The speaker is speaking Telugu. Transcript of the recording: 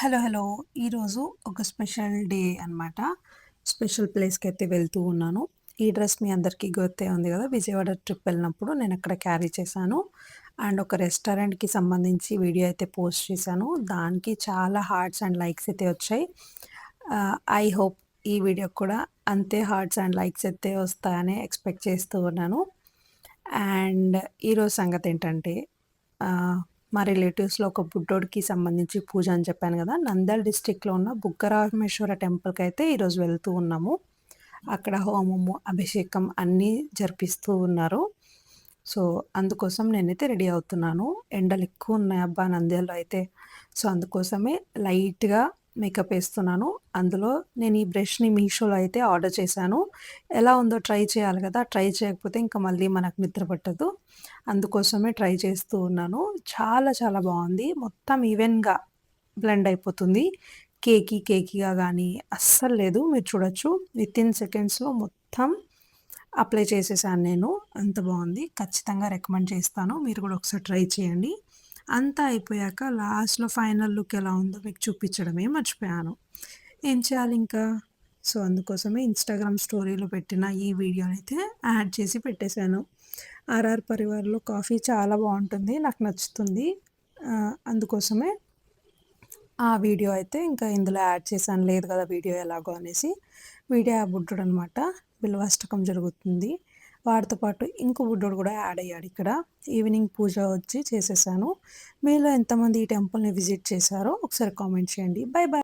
హలో! హలో! ఈరోజు ఒక స్పెషల్ డే అనమాట. స్పెషల్ ప్లేస్‌కైతే వెళ్తూ ఉన్నాను. ఈ డ్రెస్ మీ అందరికీ గుర్తే ఉంది గదా! విజయవాడ ట్రిప్ వెళ్ళినప్పుడు నేనక్కడ క్యారీ చేశాను. అండ్ ఒక రెస్టారెంట్‌కి సంబంధించి వీడియో అయితే పోస్ట్ చేశాను. దానికి చాలా హార్ట్స్ అండ్ లైక్స్ అయితే వచ్చాయి. ఐ హోప్ ఈ వీడియోకి కూడా అంతే హార్ట్స్ అండ్ లైక్స్ అయితే వస్తాయని ఎక్స్‌పెక్ట్ చేస్తూ ఉన్నాను. అండ్ ఈరోజు సంగతేంటంటే మా రిలేటివ్స్‌లో ఒక బుడ్డోడికి సంబంధించి పూజ అని చెప్పాను గదా! నంద్యాల డిస్ట్రిక్ట్‌లో ఉన్న బుగ్గరామేశ్వర టెంపుల్‌కైతే ఈరోజు వెళ్తూ ఉన్నాము. అక్కడ హోమము, అభిషేకం అన్నీ జరిపిస్తూ ఉన్నారు. సో, అందుకోసం నేనైతే రెడీ అవుతున్నాను. ఎండలెక్కువున్నాయి అబ్బా! నంద్యాలలో అయితే. సో, అందుకోసమే లైట్‌గా మేకప్ ఏస్తున్నాను. అందులో నేను ఈ బ్రష్‌ని మీషోలో అయితే ఆర్డర్ చేశాను. ఎలా ఉందో ట్రై చేయాలి గదా! ట్రై చేయకపోతే ఇంక మళ్ళీ మనకు నిద్ర పట్టదు. అందుకోసమే ట్రై చేస్తూ ఉన్నాను. చాలా చాలా బావుంది. మొత్తం ఈవెన్‌గా బ్లెండ్ అయిపోతుంది. కేకీగా గానీ అస్సలు లేదు. మీరు చూడొచ్చు. వితిన్ సెకండ్స్‌లో మొత్తం అప్లై చేసేసాను నేను. అంత బావుంది. ఖచ్చితంగా రికమెండ్ చేస్తాను. మీరు గూడా ఒకసారి ట్రై చేయండి. అంతా అయిపోయాక లాస్ట్‌లో ఫైనల్ లుక్ ఎలా ఉందో మీకు చూపించడమే మర్చిపోయాను. ఏం చేయాలింకా? సో, అందుకోసమే ఇన్‌స్టాగ్రామ్ స్టోరీలో పెట్టిన ఈ వీడియోనైతే యాడ్ చేసి పెట్టేశాను. 'ఆర్ఆర్ పరివార్‌లో' కాఫీ చాలా బావుంటుంది. నాకు నచ్చుతుంది. అందుకోసమే ఆ వీడియో అయితే ఇంకా ఇందులో యాడ్ చేశాను. లేదు కదా వీడియో ఎలాగో అనేసి. వీడియో ఆ బుడ్డోడనమాట. బిల్వాష్టకం జరుగుతుంది. వాడితో పాటు ఇంకో బుడ్డోడు కూడా యాడ్ అయ్యాడిక్కడ. ఈవినింగ్ పూజ వచ్చి చేసేసాను. మీలో ఎంతమంది ఈ టెంపుల్‌ని విజిట్ చేశారో ఒకసారి కామెంట్ చేయండి. By by.